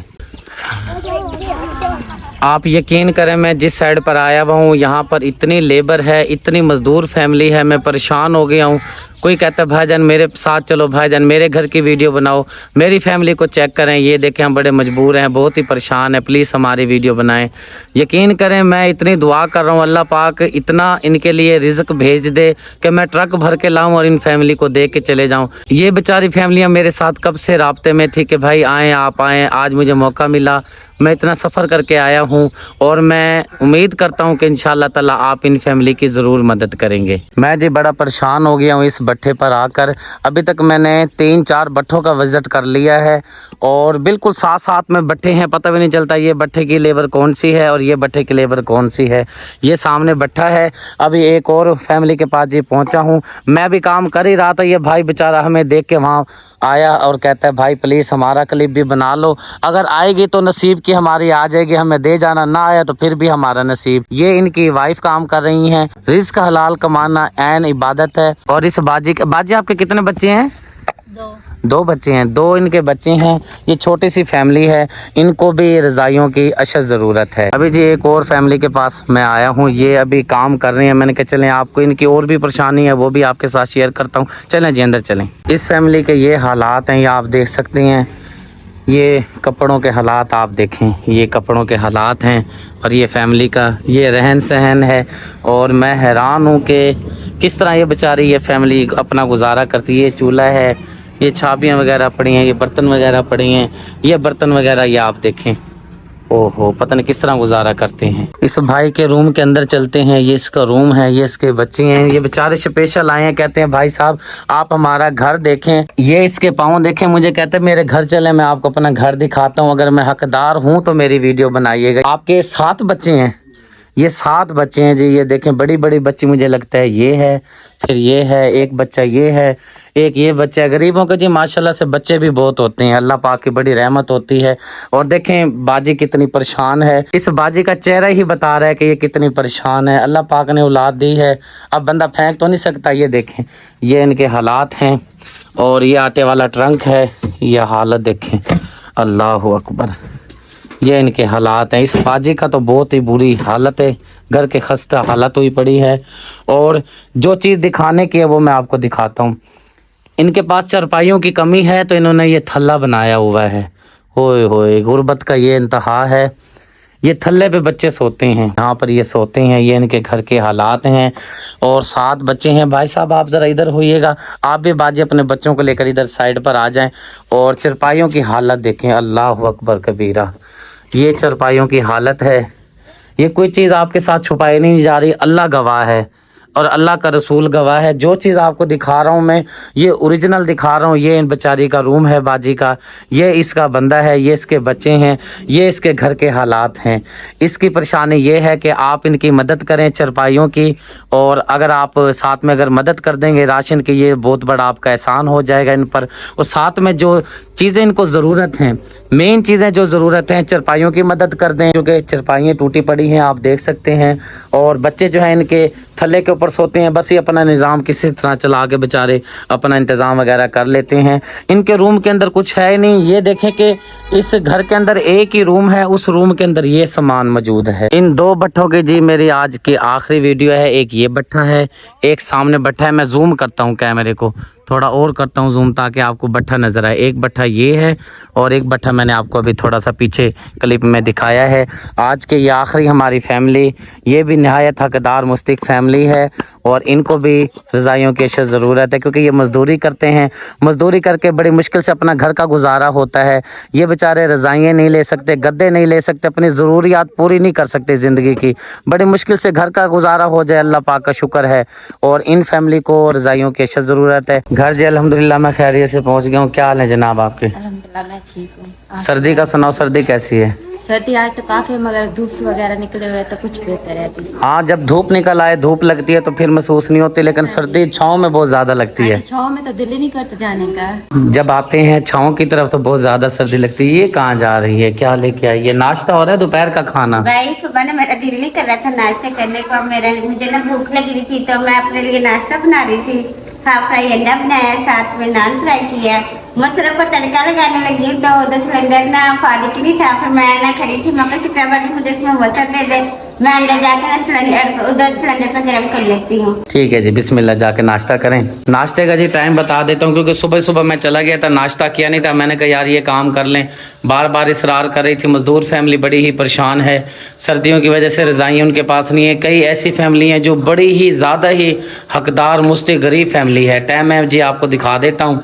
आप यकीन करें, मैं जिस साइड पर आया हुआ हूँ यहाँ पर इतनी लेबर है, इतनी मज़दूर फैमिली है, मैं परेशान हो गया हूँ। कोई कहता है भाईजान मेरे साथ चलो, भाईजान मेरे घर की वीडियो बनाओ, मेरी फैमिली को चेक करें, ये देखें हम बड़े मजबूर हैं, बहुत ही परेशान है, प्लीज़ हमारी वीडियो बनाएं। यकीन करें मैं इतनी दुआ कर रहा हूँ अल्लाह पाक इतना इनके लिए रिज़्क भेज दे कि मैं ट्रक भर के लाऊं और इन फैमिली को दे के चले जाऊं। ये बेचारी फैमिलियां मेरे साथ कब से राब्ते में थी कि भाई आएँ, आप आएँ, आज मुझे मौका मिला, मैं इतना सफ़र करके आया हूं और मैं उम्मीद करता हूं कि इंशाअल्लाह ताला आप इन फैमिली की ज़रूर मदद करेंगे। मैं जी बड़ा परेशान हो गया हूं इस भट्ठे पर आकर। अभी तक मैंने 3-4 भट्ठों का विज़िट कर लिया है और बिल्कुल साथ साथ में भट्ठे हैं, पता भी नहीं चलता ये भट्ठे की लेबर कौन सी है और ये भट्ठे की लेबर कौन सी है। ये सामने भट्ठा है। अभी एक और फैमिली के पास जी पहुँचा हूँ, मैं भी काम कर ही रहा था, ये भाई बेचारा हमें देख के वहाँ आया और कहता है भाई प्लीज़ हमारा क्लिप भी बना लो, अगर आएगी तो नसीब की हमारी आ जाएगी, हमें दे जाना, ना आया तो फिर भी हमारा नसीब। ये इनकी वाइफ काम कर रही हैं। रिज़्क हलाल कमाना ऐन इबादत है। और इस बाजी आपके कितने बच्चे हैं? 2 बच्चे हैं, 2 इनके बच्चे हैं। ये छोटी सी फैमिली है, इनको भी रज़ाइयों की अशद ज़रूरत है। अभी जी एक और फैमिली के पास मैं आया हूँ, ये अभी काम कर रहे हैं। मैंने कहा चलें आपको इनकी और भी परेशानी है वो भी आपके साथ शेयर करता हूँ। चलें जी अंदर चलें। इस फैमिली के ये हालात हैं, ये आप देख सकते हैं। ये कपड़ों के हालात आप देखें, ये कपड़ों के हालात हैं और ये फैमिली का ये रहन सहन है। और मैं हैरान हूँ कि किस तरह ये बेचारी ये फैमिली अपना गुजारा करती है। ये चूल्हा है, ये छाबियाँ वगैरह पड़ी हैं, ये बर्तन वगैरह पड़ी हैं, ये बर्तन वगैरह ये आप देखें। ओहो पता नहीं किस तरह गुजारा करते हैं। इस भाई के रूम के अंदर चलते हैं। ये इसका रूम है, ये इसके बच्चे हैं। ये बेचारे स्पेशल आए हैं, कहते हैं भाई साहब आप हमारा घर देखें। ये इसके पाँव देखें, मुझे कहते हैं मेरे घर चले, मैं आपको अपना घर दिखाता हूँ, अगर मैं हकदार हूँ तो मेरी वीडियो बनाइएगा। आपके 7 बच्चे हैं? ये 7 बच्चे हैं जी। ये देखें बड़ी बड़ी बच्ची, मुझे लगता है ये है, फिर ये है, एक बच्चा ये है, एक ये बच्चा। गरीबों के जी माशाल्लाह से बच्चे भी बहुत होते हैं, अल्लाह पाक की बड़ी रहमत होती है। और देखें बाजी कितनी परेशान है, इस बाजी का चेहरा ही बता रहा है कि ये कितनी परेशान है। अल्लाह पाक ने औलाद दी है, अब बंदा फेंक तो नहीं सकता। ये देखें ये इनके हालात हैं। और ये आटे वाला ट्रंक है, ये हालत देखें, अल्लाह अकबर। ये इनके हालात हैं। इस बाजी का तो बहुत ही बुरी हालत है, घर के खस्ता हालत हुई पड़ी है। और जो चीज़ दिखाने की है वो मैं आपको दिखाता हूँ। इनके पास चारपाइयों की कमी है तो इन्होंने ये थल्ला बनाया हुआ है। होए होए गुर्बत का ये इंतहा है। ये थल्ले पे बच्चे सोते हैं, यहाँ पर ये सोते हैं। ये इनके घर के हालात हैं। और 7 बच्चे हैं। भाई साहब आप ज़रा इधर होइएगा, आप भी बाजी अपने बच्चों को लेकर इधर साइड पर आ जाएं। और चारपाइयों की हालत देखें, अल्लाह अकबर कबीरा। ये चारपाइयों की हालत है। ये कोई चीज़ आपके साथ छुपाई नहीं जा रही, अल्लाह गवाह है और अल्लाह का रसूल गवाह है। जो चीज़ आपको दिखा रहा हूँ मैं ये ओरिजिनल दिखा रहा हूँ। ये इन बेचारी का रूम है बाजी का, ये इसका बंदा है, ये इसके बच्चे हैं, ये इसके घर के हालात हैं। इसकी परेशानी ये है कि आप इनकी मदद करें चारपाइयों की। और अगर आप साथ में अगर मदद कर देंगे राशन की, ये बहुत बड़ा आपका एहसान हो जाएगा इन पर। और साथ में जो चीज़ें इनको ज़रूरत हैं, मेन चीज़ें जो ज़रूरत हैं, चारपाइयों की मदद कर दें क्योंकि चारपाइयाँ टूटी पड़ी हैं आप देख सकते हैं। और बच्चे जो हैं इनके थल्ले के ऊपर सोते हैं, बस ये अपना निज़ाम किसी तरह चला के बेचारे अपना इंतज़ाम वगैरह कर लेते हैं। इनके रूम के अंदर कुछ है ही नहीं। ये देखें कि इस घर के अंदर एक ही रूम है, उस रूम के अंदर ये सामान मौजूद है। इन 2 भट्ठों की जी मेरी आज की आखिरी वीडियो है। एक ये भट्ठा है, एक सामने भट्ठा है। मैं जूम करता हूँ कैमरे को, थोड़ा और करता हूँ जूम ताकि आपको भट्ठा नज़र आए। एक भट्ठा ये है और एक भट्ठा मैंने आपको अभी थोड़ा सा पीछे क्लिप में दिखाया है। आज के ये आखिरी हमारी फैमिली, ये भी नहायत हकदार मुस्तहिक फैमिली है और इनको भी रज़ाइयों की अशद ज़रूरत है क्योंकि ये मज़दूरी करते हैं। मज़दूरी करके बड़ी मुश्किल से अपना घर का गुजारा होता है। ये बेचारे रज़ाइयाँ नहीं ले सकते, गद्दे नहीं ले सकते, अपनी ज़रूरियात पूरी नहीं कर सकते ज़िंदगी की। बड़ी मुश्किल से घर का गुजारा हो जाए, अल्लाह पाक का शुक्र है। और इन फैमिली को रज़ाइयों की अशद ज़रूरत है। घर जी अल्हम्दुलिल्लाह मैं खैरियत से पहुंच गया हूँ। क्या हाल है जनाब आपके? अल्हम्दुलिल्लाह मैं ठीक हूँ। सर्दी का सुनाओ, सर्दी कैसी है? सर्दी आज तो काफ़ी, मगर धूप से वगैरह निकले हुए तो कुछ बेहतर रहती है। हाँ जब धूप निकल आए, धूप लगती है तो फिर महसूस नहीं होती, लेकिन सर्दी छाँव में बहुत ज़्यादा लगती है। छाँव में तो दिल ही नहीं करता जाने का। जब आते हैं छाँव की तरफ तो बहुत ज़्यादा सर्दी लगती है। ये कहाँ जा रही है, क्या लेके आई? ये नाश्ता हो रहा है दोपहर का खाना? भाई सुबह ने मेरा दिल नहीं कर रहा था नाश्ता करने को। मुझे ना भूख लग रही थी तो मैं अपने लिए नाश्ता बना रही थी। हाफ फ्राई अंडा बनाया, साथ में नान फ्राई किया। मसरों को तड़का लगाने लगी तो उधर सिलेंडर ना फालिक नहीं था। फिर मैं ना खड़ी थी, मैं शुक्र मुझे इसमें वसत दे दे। मैं अंदर जाकर ना सिलेंडर उधर सिलेंडर पे गर्म कर लेती हूँ। ठीक है जी, बिस्मिल्लाह, जाके नाश्ता करें। नाश्ते का जी टाइम बता देता हूँ, क्योंकि सुबह सुबह मैं चला गया था, नाश्ता किया नहीं था। मैंने कहा यार ये काम कर लें, बार बार इसरार कर रही थी। मजदूर फैमिली बड़ी ही परेशान है, सर्दियों की वजह से रज़ाइयाँ उनके पास नहीं है। कई ऐसी फैमिली हैं जो बड़ी ही ज़्यादा ही हकदार मुस्ती गरीब फैमिली है। टाइम है जी, आपको दिखा देता हूँ।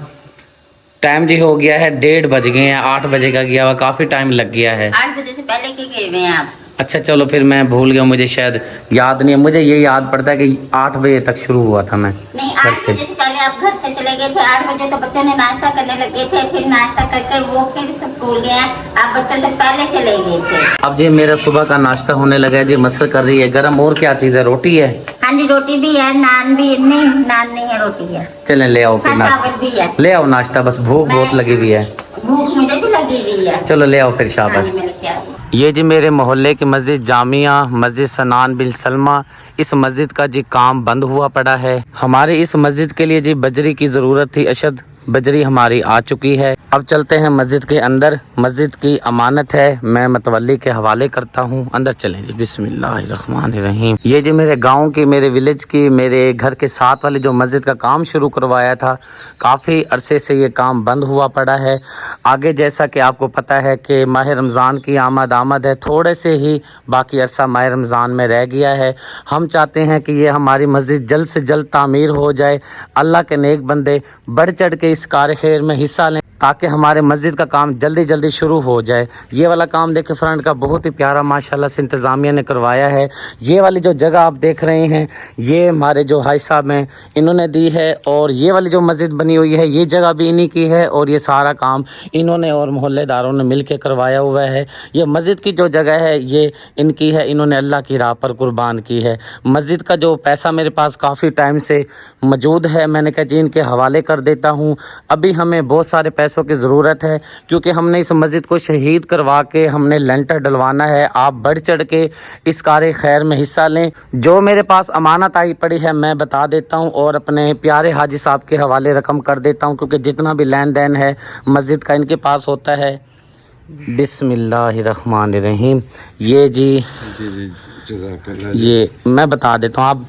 टाइम जी हो गया है 1:30 बज गए हैं, 8 बजे का गया हुआ, काफ़ी टाइम लग गया है। 8 बजे से पहले के गए हुए हैं आप? अच्छा चलो, फिर मैं भूल गया, मुझे शायद याद नहीं है। मुझे ये याद पड़ता है कि 8 बजे तक शुरू हुआ था मैं नहीं, घर 8 से। बजे से पहले आप घर से चले गए थे। 8 बजे तो बच्चों ने नाश्ता करने लगे थे, फिर नाश्ता करके वो फिर स्कूल गए। आप बच्चों से पहले चले गए थे। अब जी मेरा सुबह का नाश्ता होने लगा है जी। मसल कर रही है गरम, और क्या चीज़ है? रोटी है? हाँ जी, रोटी भी है, नान भी नहीं, नान नहीं है, रोटी है। चलें ले आओ फिर हाँ, नाश्ता, चावल भी है। ले आओ नाश्ता, बस भूख बहुत लगी हुई है। भूख मुझे भी लगी हुई है। चलो ले आओ फिर, हाँ शाबाश। जी, मैंने क्या ये जी मेरे मोहल्ले की मस्जिद जामिया मस्जिद सनान बिन सलमा, इस मस्जिद का जी काम बंद हुआ पड़ा है। हमारे इस मस्जिद के लिए जी बजरी की ज़रूरत थी, अशद बजरी हमारी आ चुकी है। अब चलते हैं मस्जिद के अंदर। मस्जिद की अमानत है, मैं मतवल्ली के हवाले करता हूँ। अंदर चलें जी, बिस्मिल्लाहिर्रहमानिर्रहीम। ये जी मेरे गांव की, मेरे विलेज की, मेरे घर के साथ वाली जो मस्जिद का काम शुरू करवाया था, काफ़ी अरसे से ये काम बंद हुआ पड़ा है। आगे जैसा कि आपको पता है कि माह रमज़ान की आमद है, थोड़े से ही बाकी अरसा माह रमज़ान में रह गया है। हम चाहते हैं कि ये हमारी मस्जिद जल्द से जल्द तामीर हो जाए। अल्लाह के नेक बंदे बढ़ चढ़ के इस कार खैर में हिस्सा लें, ताकि हमारे मस्जिद का काम जल्दी जल्दी शुरू हो जाए। ये वाला काम देखें फ्रंट का, बहुत ही प्यारा माशाल्लाह से इंतज़ामिया ने करवाया है। ये वाली जो जगह आप देख रहे हैं, ये हमारे जो हाई साहब हैं इन्होंने दी है, और ये वाली जो मस्जिद बनी हुई है ये जगह भी इन्हीं की है, और ये सारा काम इन्होंने और मोहल्लेदारों ने मिल के करवाया हुआ है। ये मस्जिद की जो जगह है ये इनकी है, इन्होंने अल्लाह की राह पर कुर्बान की है। मस्जिद का जो पैसा मेरे पास काफ़ी टाइम से मौजूद है, मैंने कहा जी इनके हवाले कर देता हूँ। अभी हमें बहुत सारे पैसों की ज़रूरत है, क्योंकि हमने इस मस्जिद को शहीद करवा के हमने लेंटर डलवाना है। आप बढ़ चढ़ के इस कार खैर में हिस्सा लें। जो मेरे पास अमानत आई पड़ी है मैं बता देता हूँ, और अपने प्यारे हाजी साहब के हवाले रकम कर देता हूँ, क्योंकि जितना भी लेन देन है मस्जिद का इनके पास होता है। बिस्मिल्लाहिर्रहमानिर्रहीम। ये जी ये मैं बता देता हूँ, आप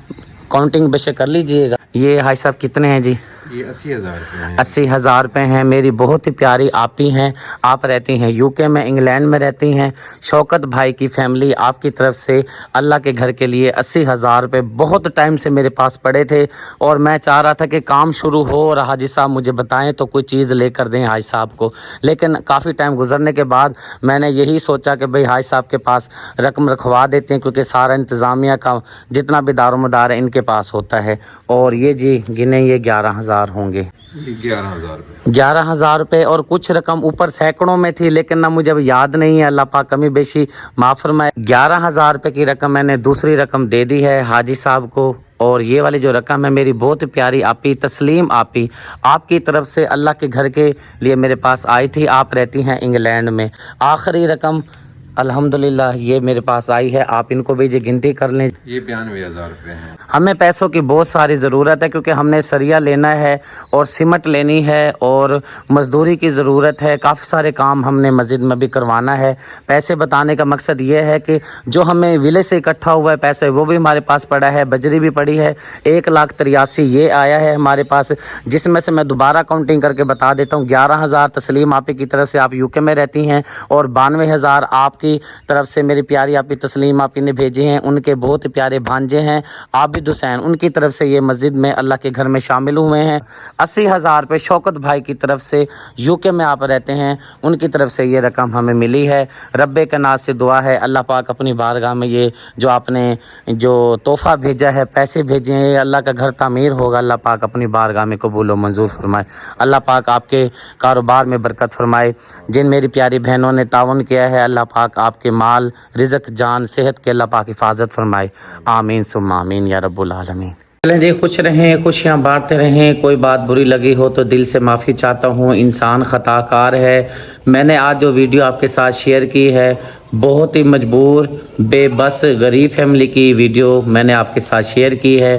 काउंटिंग बेशक कर लीजिएगा। ये हाई साहब कितने हैं जी? ये 80,000 रुपये हैं। 80,000 रुपये हैं। मेरी बहुत ही प्यारी आपी हैं, आप रहती हैं यूके में, इंग्लैंड में रहती हैं। शौकत भाई की फैमिली आपकी तरफ से अल्लाह के घर के लिए 80,000 रुपये बहुत टाइम से मेरे पास पड़े थे, और मैं चाह रहा था कि काम शुरू हो और हाजी साहब मुझे बताएं तो कोई चीज़ लेकर दें हाजी साहब को। लेकिन काफ़ी टाइम गुजरने के बाद मैंने यही सोचा कि भाई हाजी साहब के पास रकम रखवा देते हैं, क्योंकि सारा इंतज़ामिया का जितना भी दारोमदार है इनके पास होता है। और ये जी गिने, ये 11,000 होंगे। 11,000 रुपये। 11,000 रुपये, और कुछ रकम ऊपर सैकड़ों में थी, लेकिन ना मुझे अब याद नहीं है, अल्लाह पाक कमी बेशी माफ़ फरमाए। 11,000 रुपये की रकम मैंने दूसरी रकम दे दी है हाजी साहब को। और ये वाली जो रकम है मेरी बहुत प्यारी आपी तस्लीम आपी आपकी तरफ से अल्लाह के घर के लिए मेरे पास आई थी। आप रहती हैं इंग्लैंड में। आखिरी रकम अल्हम्दुलिल्लाह ये मेरे पास आई है, आप इनको भी जी गिनती कर लें। ये 92,000 रुपये हैं। हमें पैसों की बहुत सारी ज़रूरत है, क्योंकि हमने सरिया लेना है और सीमेंट लेनी है और मज़दूरी की ज़रूरत है। काफ़ी सारे काम हमने मस्जिद में भी करवाना है। पैसे बताने का मकसद ये है कि जो हमें विलेज से इकट्ठा हुआ है पैसे वो भी हमारे पास पड़ा है, बजरी भी पड़ी है। 1,83,000 ये आया है हमारे पास, जिसमें से मैं दोबारा काउंटिंग करके बता देता हूँ। 11,000 तस्लीम आपी की तरफ से, आप यूके में रहती हैं, और 92,000 आपकी तरफ से मेरी प्यारी आपी तस्लीम आपी ने भेजे हैं। उनके बहुत प्यारे भांजे हैं आबिद हुसैन, उनकी तरफ से ये मस्जिद में अल्लाह के घर में शामिल हुए हैं। 80,000 रुपये शौकत भाई की तरफ से, यूके में आप रहते हैं, उनकी तरफ से ये रकम हमें मिली है। रब्बे के नाज से दुआ है अल्लाह पाक अपनी बारगाह में ये जो आपने जो तोहफ़ा भेजा है, पैसे भेजे हैं, अल्लाह का घर तामीर होगा, अल्लाह पाक अपनी बारगाह में कबूल व मंजूर फरमाए। अल्लाह पाक आपके कारोबार में बरकत फरमाए। जिन मेरी प्यारी बहनों ने ताउन किया है, अल्लाह पाक आपके माल, रिज़्क़, जान, सेहत के अल्लाह पाक हिफाजत फरमाए। आमीन सुम्मा आमीन या रब्बुल आलमीन। चलें जी, खुश रहें, खुशियाँ बांटते रहें। कोई बात बुरी लगी हो तो दिल से माफ़ी चाहता हूँ, इंसान ख़ताकार है। मैंने आज जो वीडियो आपके साथ शेयर की है, बहुत ही मजबूर बेबस गरीब फैमिली की वीडियो मैंने आपके साथ शेयर की है।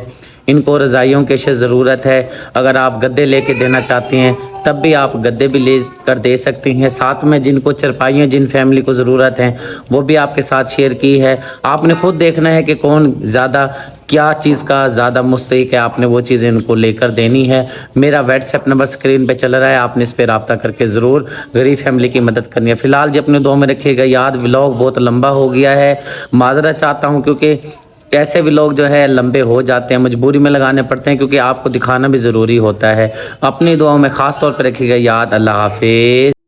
इनको रज़ाइयों की ज़रूरत है। अगर आप गद्दे लेके देना चाहती हैं तब भी आप गद्दे भी ले कर दे सकती हैं। साथ में जिनको चरपाइयाँ जिन फैमिली को ज़रूरत है वो भी आपके साथ शेयर की है। आपने खुद देखना है कि कौन ज़्यादा क्या चीज़ का ज़्यादा मुस्तहिक है, आपने वो चीज़ इनको लेकर देनी है। मेरा व्हाट्सएप नंबर स्क्रीन पे चल रहा है, आपने इस पर रब्ता करके ज़रूर गरीब फैमिली की मदद करनी है। फ़िलहाल जी अपने दुआ में रखिएगा याद। व्लॉग बहुत लंबा हो गया है, माजरत चाहता हूँ क्योंकि ऐसे भी लोग जो है लंबे हो जाते हैं, मजबूरी में लगाने पड़ते हैं क्योंकि आपको दिखाना भी ज़रूरी होता है। अपनी दुआओं में ख़ास तौर पर रखिएगा याद। अल्लाह हाफिज़।